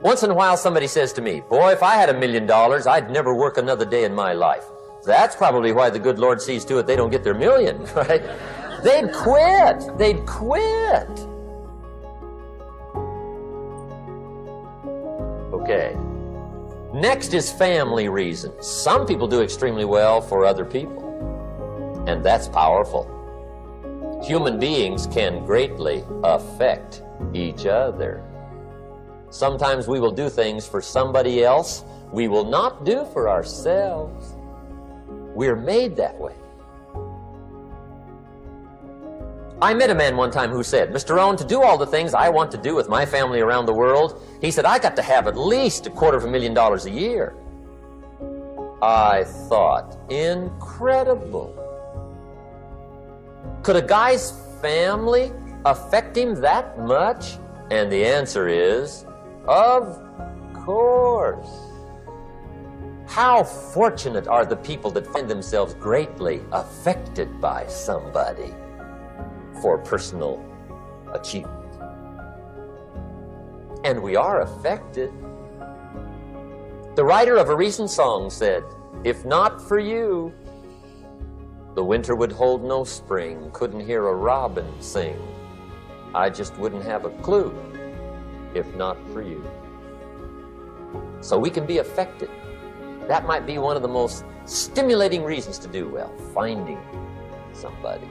Once in a while somebody says to me, boy, if I had $1 million, I'd never work another day in my life. That's probably why the good Lord sees to it they don't get their million, right? They'd quit. They'd quit. Okay. Next is family reasons. Some people do extremely well for other people, and that's powerful. Human beings can greatly affect each other. Sometimes we will do things for somebody else we will not do for ourselves. We're made that way. I met a man one time who said, Mr. Rohn, to do all the things I want to do with my family around the world, he said, I got to have at least $250,000 a year. I thought, incredible. Could a guy's family affect him that much? And the answer is, of course. How fortunate are the people that find themselves greatly affected by somebody for personal achievement. And we are affected. The writer of a recent song said, if not for you, the winter would hold no spring, couldn't hear a robin sing. I just wouldn't have a clue if not for you. So we can be affected. That might be one of the most stimulating reasons to do well, finding somebody.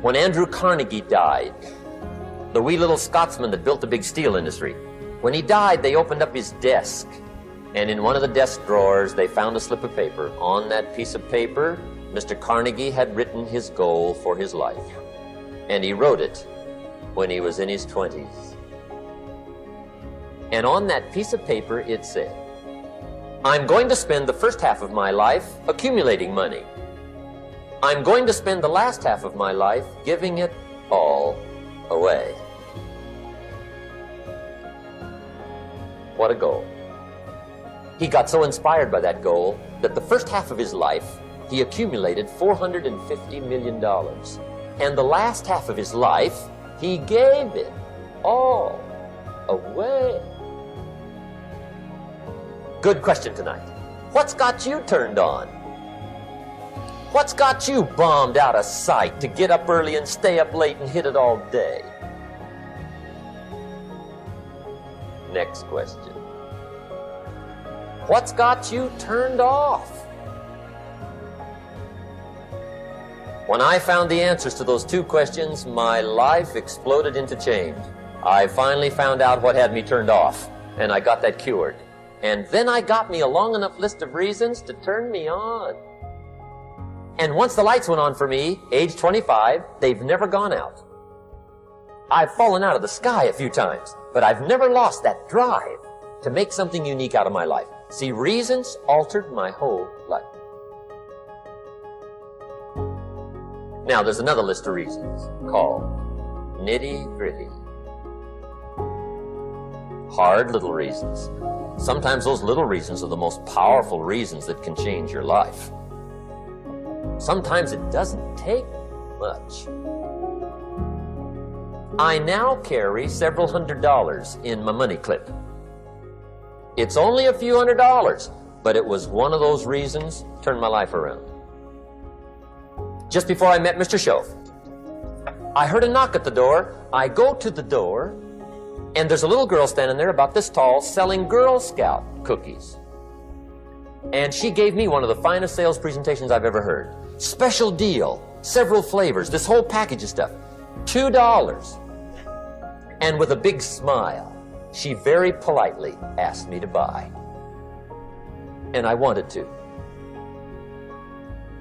When Andrew Carnegie died, the wee little Scotsman that built the big steel industry, when he died, they opened up his desk, and in one of the desk drawers, they found a slip of paper. On that piece of paper, Mr. Carnegie had written his goal for his life, and he wrote it when he was in his 20s. And on that piece of paper, it said, I'm going to spend the first half of my life accumulating money. I'm going to spend the last half of my life giving it all away. What a goal. He got so inspired by that goal that the first half of his life, he accumulated $450 million. And the last half of his life, he gave it all away. Good question tonight. What's got you turned on? What's got you bombed out of sight to get up early and stay up late and hit it all day? Next question. What's got you turned off? When I found the answers to those two questions, my life exploded into change. I finally found out what had me turned off, and I got that cured. And then I got me a long enough list of reasons to turn me on. And once the lights went on for me, age 25, they've never gone out. I've fallen out of the sky a few times, but I've never lost that drive to make something unique out of my life. See, reasons altered my whole life. Now, there's another list of reasons called nitty-gritty. Hard little reasons. Sometimes those little reasons are the most powerful reasons that can change your life. Sometimes it doesn't take much. I now carry several $100s in my money clip. It's only a few $100s, but it was one of those reasons turned my life around. Just before I met Mr. Schoaf, I heard a knock at the door. I go to the door, and there's a little girl standing there about this tall selling Girl Scout cookies. And she gave me one of the finest sales presentations I've ever heard. Special deal, several flavors, this whole package of stuff, $2. And with a big smile, she very politely asked me to buy. And I wanted to.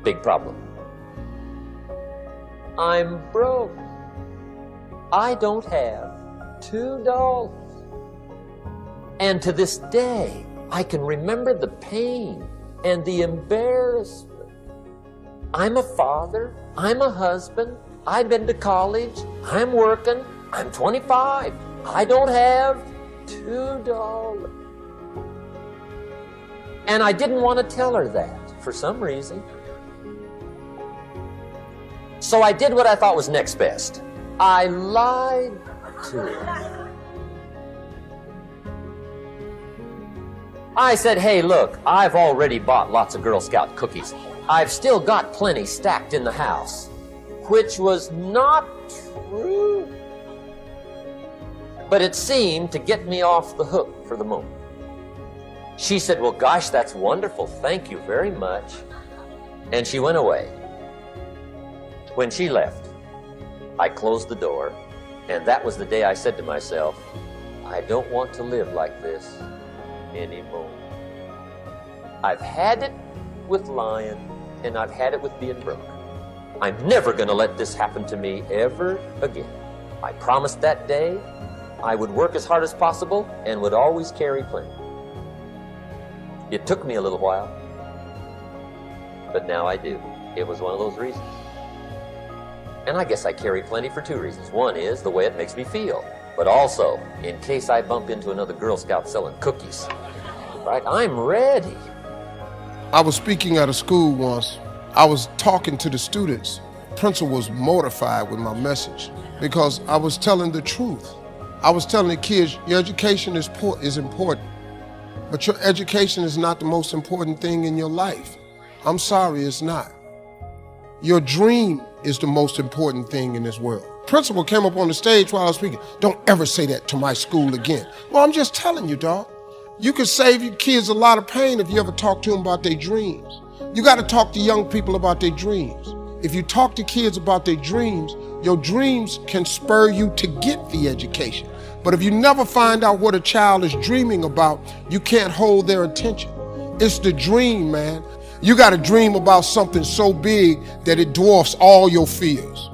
Big problem. I'm broke. I don't have $2. And to this day, I can remember the pain and the embarrassment. I'm a father, I'm a husband, I've been to college, I'm working, I'm 25, I don't have $2. And I didn't want to tell her that for some reason. So I did what I thought was next best. I lied to her. I said, hey, look, I've already bought lots of Girl Scout cookies. I've still got plenty stacked in the house, which was not true. But it seemed to get me off the hook for the moment. She said, well, gosh, that's wonderful. Thank you very much. And she went away. When she left, I closed the door, and that was the day I said to myself, I don't want to live like this anymore. I've had it with lying, and I've had it with being broke. I'm never going to let this happen to me ever again. I promised that day I would work as hard as possible and would always carry plenty. It took me a little while, but now I do. It was one of those reasons. And I guess I carry plenty for two reasons. One is the way it makes me feel, but also in case I bump into another Girl Scout selling cookies. Right? I'm ready. I was speaking at a school once. I was talking to the students. The principal was mortified with my message because I was telling the truth. I was telling the kids, your education is important, but your education is not the most important thing in your life. I'm sorry, it's not. Your dream is the most important thing in this world. Principal came up on the stage while I was speaking. Don't ever say that to my school again. Well, I'm just telling you, dog. You can save your kids a lot of pain if you ever talk to them about their dreams. You got to talk to young people about their dreams. If you talk to kids about their dreams, your dreams can spur you to get the education. But if you never find out what a child is dreaming about, you can't hold their attention. It's the dream, man. You got to dream about something so big that it dwarfs all your fears.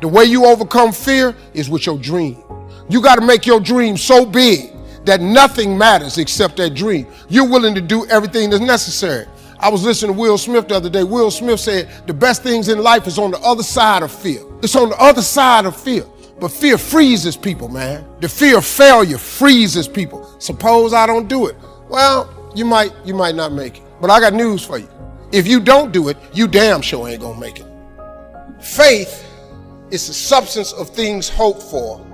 The way you overcome fear is with your dream. You got to make your dream so big that nothing matters except that dream. You're willing to do everything that's necessary. I was listening to Will Smith the other day. Will Smith said the best things in life is on the other side of fear. It's on the other side of fear. But fear freezes people, man. The fear of failure freezes people. Suppose I don't do it. Well, you might not make it. But I got news for you. If you don't do it, you damn sure ain't gonna make it. Faith is the substance of things hoped for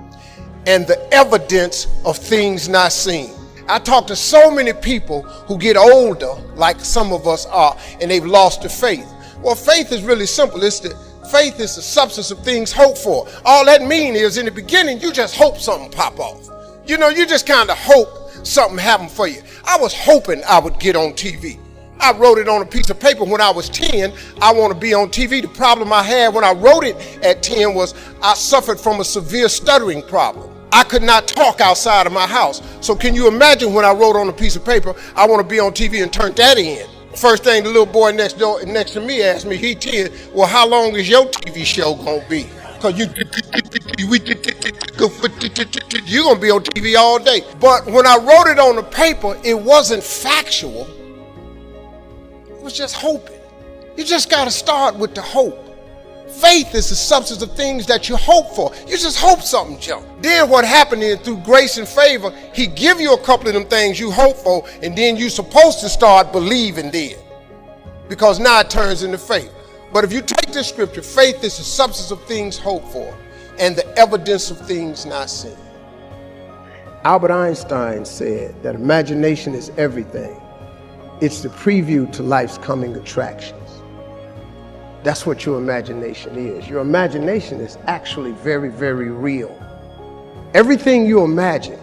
and the evidence of things not seen. I talk to so many people who get older, like some of us are, and they've lost their faith. Well, faith is really simple. Faith is the substance of things hoped for. All that means is in the beginning, you just hope something pop off. You know, you just kind of hope something happened for you. I was hoping I would get on TV. I wrote it on a piece of paper when I was 10, I want to be on TV. The problem I had when I wrote it at 10 was I suffered from a severe stuttering problem. I could not talk outside of my house. So can you imagine when I wrote on a piece of paper, I want to be on TV and turned that in? First thing the little boy next to me asked me, he 10, well, how long is your TV show going to be? Because you're going to be on TV all day. But when I wrote it on the paper, it wasn't factual. It was just hoping. You just got to start with the hope. Faith is the substance of things that you hope for. You just hope something jump. Then what happened is through grace and favor, he give you a couple of them things you hope for, and then you're supposed to start believing then. Because now it turns into faith. But if you take this scripture, faith is the substance of things hoped for and the evidence of things not seen. Albert Einstein said that imagination is everything. It's the preview to life's coming attractions. That's what your imagination is. Your imagination is actually very, very real. Everything you imagine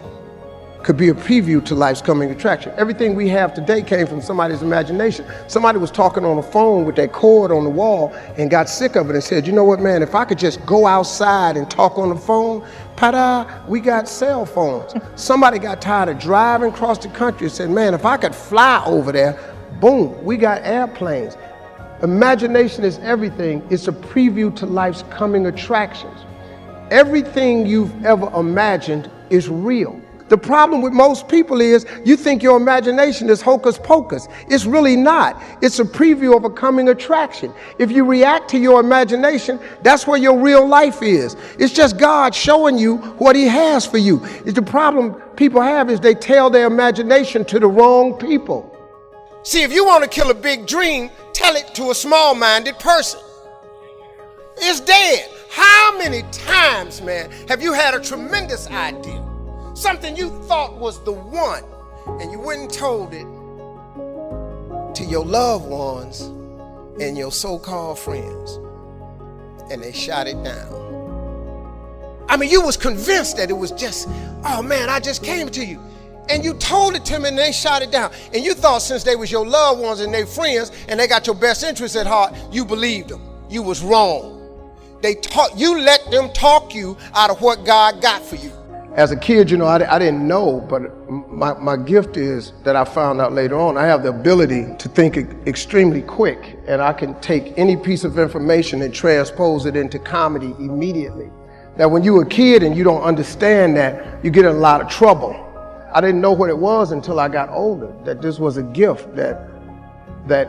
could be a preview to life's coming attraction. Everything we have today came from somebody's imagination. Somebody was talking on the phone with that cord on the wall and got sick of it and said, you know what, man, if I could just go outside and talk on the phone, ta-da, we got cell phones. Somebody got tired of driving across the country and said, man, if I could fly over there, boom, we got airplanes. Imagination is everything. It's a preview to life's coming attractions. Everything you've ever imagined is real. The problem with most people is you think your imagination is hocus pocus. It's really not. It's a preview of a coming attraction. If you react to your imagination, that's where your real life is. It's just God showing you what he has for you. The problem people have is they tell their imagination to the wrong people. See, if you want to kill a big dream, tell it to a small-minded person. It's dead. How many times, man, have you had a tremendous idea? Something you thought was the one, and you went and told it to your loved ones and your so-called friends, and they shot it down. I mean, you was convinced that it was just, oh man, I just came to you. And you told it to them and they shot it down. And you thought since they was your loved ones and they friends and they got your best interests at heart, you believed them. You was wrong. You let them talk you out of what God got for you. As a kid, I didn't know, but my gift is that I found out later on, I have the ability to think extremely quick, and I can take any piece of information and transpose it into comedy immediately. That when you're a kid and you don't understand that, you get in a lot of trouble. I didn't know what it was until I got older, that this was a gift, that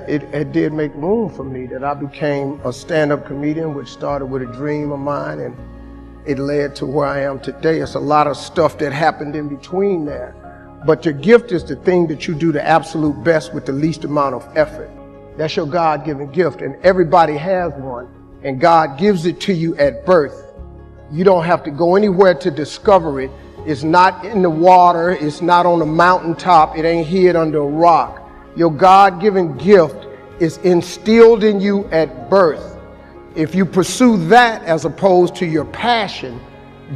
it did make room for me, that I became a stand-up comedian, which started with a dream of mine, and it led to where I am today. It's a lot of stuff that happened in between there. But your gift is the thing that you do the absolute best with the least amount of effort. That's your God-given gift, and everybody has one, and God gives it to you at birth. You don't have to go anywhere to discover it. It's not in the water, it's not on a mountaintop, it ain't hid under a rock. Your God-given gift is instilled in you at birth. If you pursue that as opposed to your passion,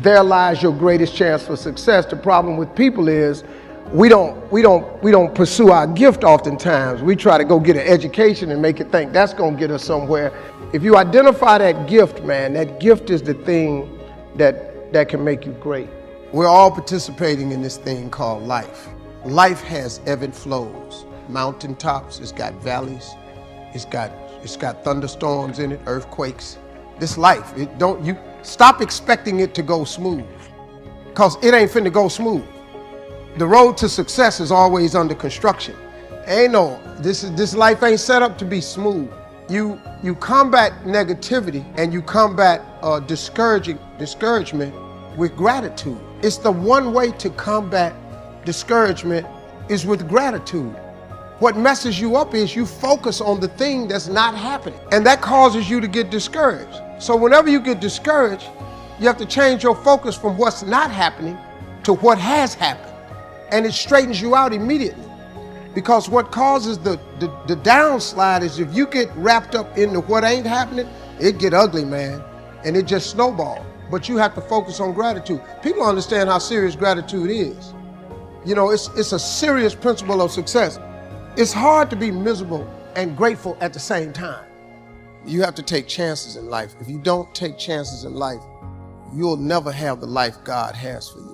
there lies your greatest chance for success. The problem with people is we don't pursue our gift oftentimes. We try to go get an education and make it think that's gonna get us somewhere. If you identify that gift, man, that gift is the thing that can make you great. We're all participating in this thing called life. Life has ebb and flows. Mountaintops, it's got valleys, it's got thunderstorms in it, earthquakes. This life, you stop expecting it to go smooth, because it ain't finna go smooth. The road to success is always under construction. This life ain't set up to be smooth. You combat negativity and you combat discouragement with gratitude. It's the one way to combat discouragement is with gratitude. What messes you up is you focus on the thing that's not happening, and that causes you to get discouraged. So whenever you get discouraged, you have to change your focus from what's not happening to what has happened, and it straightens you out immediately. Because what causes the downslide is if you get wrapped up into what ain't happening, it get ugly, man, and it just snowballs. But you have to focus on gratitude. People understand how serious gratitude is. It's a serious principle of success. It's hard to be miserable and grateful at the same time. You have to take chances in life. If you don't take chances in life, you'll never have the life God has for you.